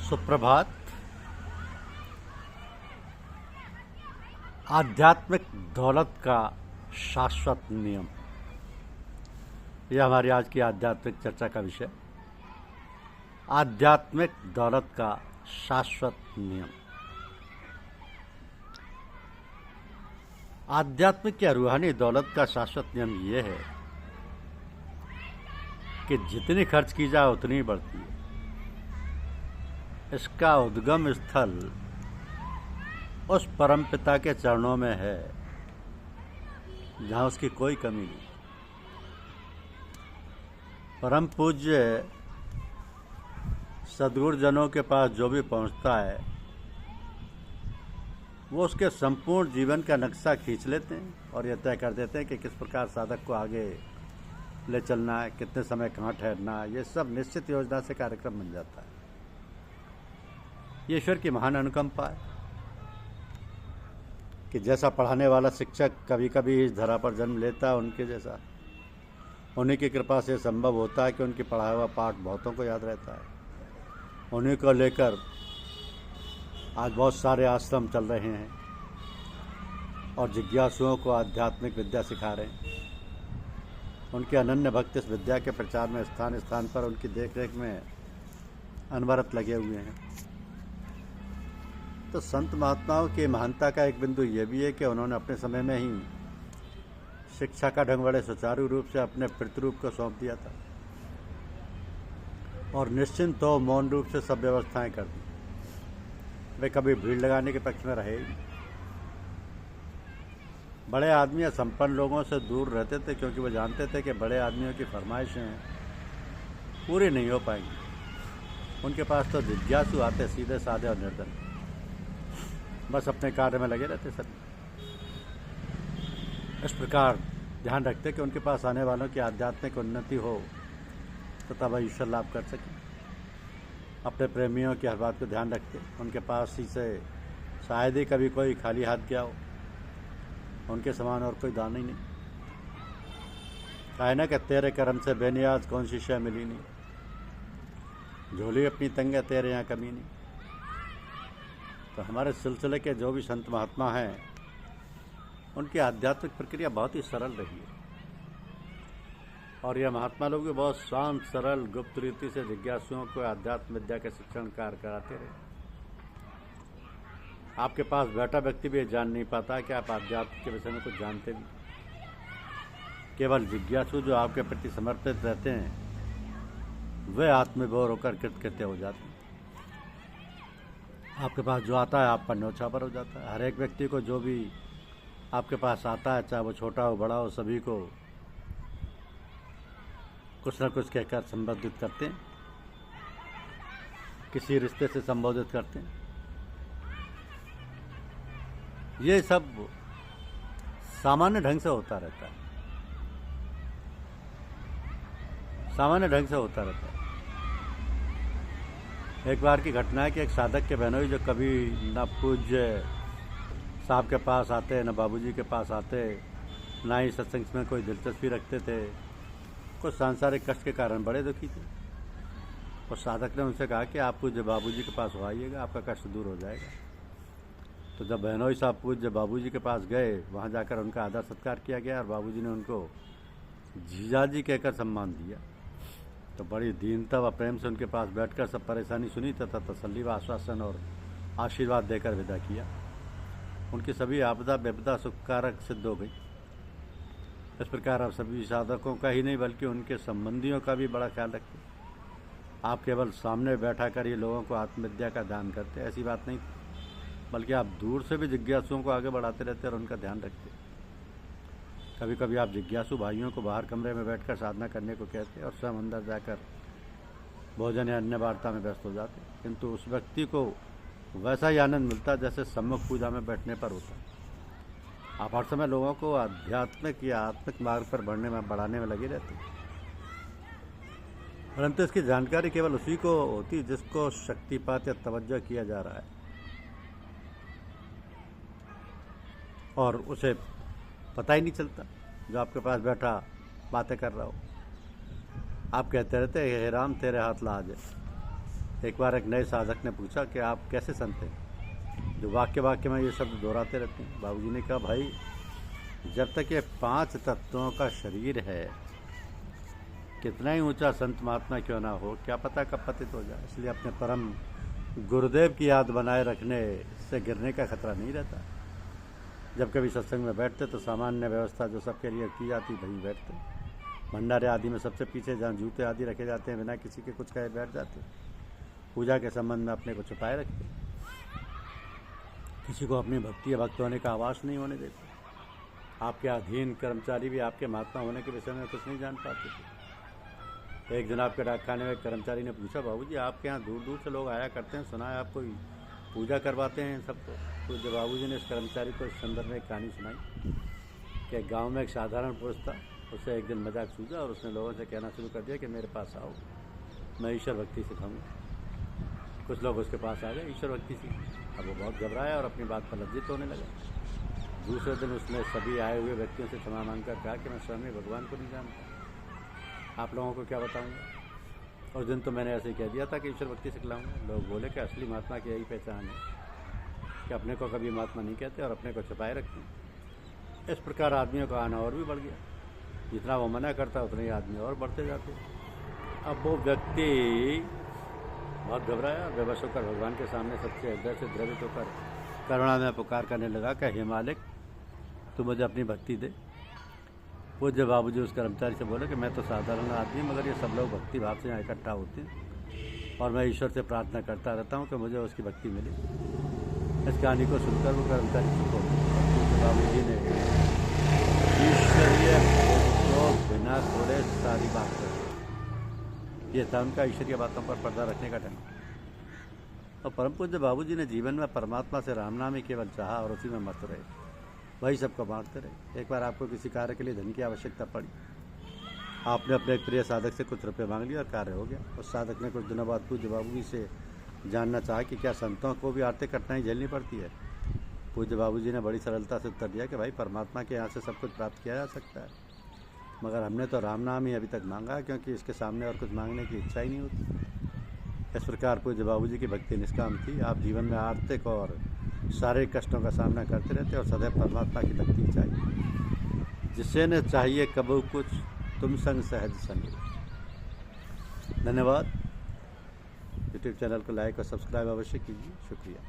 सुप्रभात। आध्यात्मिक दौलत का शाश्वत नियम, यह हमारी आज की आध्यात्मिक चर्चा का विषय। आध्यात्मिक दौलत का शाश्वत नियम। आध्यात्मिक या रूहानी दौलत का शाश्वत नियम यह है कि जितनी खर्च की जाए उतनी ही बढ़ती है। इसका उद्गम स्थल उस परमपिता के चरणों में है जहाँ उसकी कोई कमी नहीं। परम पूज्य सद्गुरुजनों के पास जो भी पहुँचता है वो उसके संपूर्ण जीवन का नक्शा खींच लेते हैं और यह तय कर देते हैं कि किस प्रकार साधक को आगे ले चलना है, कितने समय कहाँ ठहरना है। ये सब निश्चित योजना से कार्यक्रम बन जाता है। ये ईश्वर की महान अनुकंपा है कि जैसा पढ़ाने वाला शिक्षक कभी कभी इस धरा पर जन्म लेता है, उनके जैसा उन्हीं की कृपा से संभव होता है कि उनकी पढ़ाया हुआ पाठ बहुतों को याद रहता है। उन्हीं को लेकर आज बहुत सारे आश्रम चल रहे हैं और जिज्ञासुओं को आध्यात्मिक विद्या सिखा रहे हैं। उनके अनन्य भक्त इस विद्या के प्रचार में स्थान स्थान पर उनकी देखरेख में अनवरत लगे हुए हैं। तो संत महात्माओं की महानता का एक बिंदु यह भी है कि उन्होंने अपने समय में ही शिक्षा का ढंग बड़े सुचारू रूप से अपने पितृरूप को सौंप दिया था और निश्चिंत हो मौन रूप से सब व्यवस्थाएं कर दी। वे कभी भीड़ लगाने के पक्ष में रहे ही। बड़े आदमी या संपन्न लोगों से दूर रहते थे क्योंकि वो जानते थे कि बड़े आदमियों की फरमाइशें पूरी नहीं हो पाएंगी। उनके पास तो जिज्ञासु आते, सीधे साधे और निर्धन, बस अपने कार्य में लगे रहते सब। इस प्रकार ध्यान रखते कि उनके पास आने वालों की आध्यात्मिक उन्नति हो तथा वह ईश्वर लाभ कर सके। अपने प्रेमियों की हर बात को ध्यान रखते, उनके पास ही से शायद ही कभी कोई खाली हाथ गया हो। उनके समान और कोई दान ही नहीं। कहे ना कि तेरे कर्म से बेनियाज कौन सी शय मिली नहीं, झोली अपनी तंग है तेरे यहाँ कमी नहीं। तो हमारे सिलसिले के जो भी संत महात्मा हैं उनकी आध्यात्मिक प्रक्रिया बहुत ही सरल रही है और यह महात्मा लोग भी बहुत शांत, सरल, गुप्त रीति से जिज्ञासुओं को आध्यात्म विद्या के शिक्षण कार्य कराते रहे। आपके पास बैठा व्यक्ति भी जान नहीं पाता कि आप आध्यात्म के विषय में कुछ जानते भी। केवल जिज्ञासु जो आपके प्रति समर्पित रहते हैं वे आत्मविभोर होकर कृतकृत्य हो जाते हैं। आपके पास जो आता है आप पर न्योछावर हो जाता है। हर एक व्यक्ति को जो भी आपके पास आता है, चाहे वो छोटा हो बड़ा हो, सभी को कुछ न कुछ कहकर संबोधित करते हैं, किसी रिश्ते से संबोधित करते हैं। ये सब सामान्य ढंग से होता रहता है, सामान्य ढंग से होता रहता है। एक बार की घटना है कि एक साधक के बहनोई जो कभी न पूज्य साहब के पास आते, न बाबूजी के पास आते, ना ही सत्संग में कोई दिलचस्पी रखते थे, कुछ सांसारिक कष्ट के कारण बड़े दुखी थे। और साधक ने उनसे कहा कि आप पूज्य बाबूजी के पास आइएगा, आपका कष्ट दूर हो जाएगा। तो जब बहनोई साहब पूज्य बाबूजी के पास गए, वहाँ जाकर उनका आदर सत्कार किया गया और बाबूजी ने उनको जीजाजी कहकर सम्मान दिया। तो बड़ी दीनता व प्रेम से उनके पास बैठकर सब परेशानी सुनी तथा तसल्ली व आश्वासन और आशीर्वाद देकर विदा किया। उनकी सभी आपदा विपदा सुखकारक सिद्ध हो गई। इस प्रकार आप सभी साधकों का ही नहीं बल्कि उनके संबंधियों का भी बड़ा ख्याल रखते। आप केवल सामने बैठा कर ये लोगों को आत्मविद्या का दान करते, ऐसी बात नहीं, बल्कि आप दूर से भी जिज्ञासुओं को आगे बढ़ाते रहते और उनका ध्यान रखते। कभी कभी आप जिज्ञासु भाइयों को बाहर कमरे में बैठकर साधना करने को कहते और स्वयं अंदर जाकर भोजन या अन्य वार्ता में व्यस्त हो जाते, किंतु उस व्यक्ति को वैसा ही आनंद मिलता जैसे सम्मुख पूजा में बैठने पर होता। आप हर समय लोगों को आध्यात्मिक या आत्मिक मार्ग पर बढ़ाने में लगे रहते, परंतु इसकी जानकारी केवल उसी को होती जिसको शक्तिपात या तवज्जो किया जा रहा है और उसे पता ही नहीं चलता। जो आपके पास बैठा बातें कर रहा हो, आप कहते रहते हे राम तेरे हाथ लाज है, एक बार एक नए साधक ने पूछा कि आप कैसे संत हैं, जो वाक्य वाक्य में ये शब्द दोहराते रहते हैं। बाबूजी ने कहा, भाई जब तक ये 5 तत्वों का शरीर है, कितना ही ऊंचा संत महात्मा क्यों ना हो, क्या पता कब पतित हो जाए। इसलिए अपने परम गुरुदेव की याद बनाए रखने से गिरने का खतरा नहीं रहता। जब कभी सत्संग में बैठते तो सामान्य व्यवस्था जो सबके लिए की जाती वहीं बैठते। भंडारे आदि में सबसे पीछे जहाँ जूते आदि रखे जाते हैं, बिना किसी के कुछ कहे बैठ जाते। पूजा के संबंध में अपने को छुपाए रखते, किसी को अपनी भक्ति या भक्त होने का आवास नहीं होने देते। आपके अधीन कर्मचारी भी आपके महात्मा होने के विषय में कुछ नहीं जान पाते थे। एक दिन आपके डाकखाने में एक कर्मचारी ने पूछा, बाबूजी आपके यहाँ दूर दूर से लोग आया करते हैं, सुना है आप कोई पूजा करवाते हैं सबको। तो जब बाबूजी ने इस कर्मचारी को इस संदर्भ में एक कहानी सुनाई कि गांव में एक साधारण पुरुष था, उससे एक दिन मजाक सूझा और उसने लोगों से कहना शुरू कर दिया कि मेरे पास आओ, मैं ईश्वर भक्ति सिखाऊंगा। कुछ लोग उसके पास आ गए ईश्वर भक्ति से। अब वो बहुत घबराया और अपनी बात पर लज्जित होने लगा। दूसरे दिन उसने सभी आए हुए व्यक्तियों से क्षमा मांगकर कहा कि मैं स्वयं भगवान को नहीं जानता, आप लोगों को क्या बताऊंगा। उस दिन तो मैंने ऐसे ही कह दिया था कि ईश्वर भक्ति सिखलाऊंगा। लोग बोले कि असली महात्मा की यही पहचान है कि अपने को कभी महात्मा नहीं कहते और अपने को छुपाए रखते हैं। इस प्रकार आदमियों का आना और भी बढ़ गया। जितना वो मना करता उतने ही आदमी और बढ़ते जाते। अब वो व्यक्ति बहुत घबराया, बेबस होकर भगवान के सामने सबसे हृदय से द्रवित होकर करुणा में पुकार करने लगा कि हे मालिक, तू मुझे अपनी भक्ति दे। पूज्य बाबूजी उस कर्मचारी से बोले कि मैं तो साधारण आदमी, मगर ये सब लोग भक्ति भाव से यहाँ इकट्ठा होते हैं और मैं ईश्वर से प्रार्थना करता रहता हूँ कि मुझे उसकी भक्ति मिले। इस कहानी को सुनकर वो कर्मचारी चुप हो गए। पूज्य बाबूजी ने ईश्वरीय को बिना थोड़े सारी बात कर दी। ये था उनका ईश्वरीय बातों पर पर्दा रखने का ढंग। और परम पूज्य बाबूजी ने जीवन में परमात्मा से राम नाम ही केवल चाहा और उसी में मस्त रहे, वही सबको बांटते रहे। एक बार आपको किसी कार्य के लिए धन की आवश्यकता पड़ी, आपने अपने एक प्रिय साधक से कुछ रुपये मांग लिए और कार्य हो गया। उस साधक ने कुछ दिनों बाद पूज्य बाबूजी से जानना चाहा कि क्या संतों को भी आर्थिक कठिनाई झेलनी पड़ती है। पूज्य बाबूजी ने बड़ी सरलता से उत्तर दिया कि भाई परमात्मा के यहाँ से सब कुछ प्राप्त किया जा सकता है, मगर हमने तो राम नाम ही अभी तक मांगा है, क्योंकि इसके सामने और कुछ मांगने की इच्छा ही नहीं होती। इस प्रकार पूज्य बाबूजी की भक्ति निष्काम थी। आप जीवन में आर्थिक और शारीरिक कष्टों का सामना करते रहते और सदैव परमात्मा की भक्ति चाहिए। जिसे न चाहिए कबू कुछ, तुम संग सहज संग। धन्यवाद। यूट्यूब चैनल को लाइक और सब्सक्राइब अवश्य कीजिए। शुक्रिया।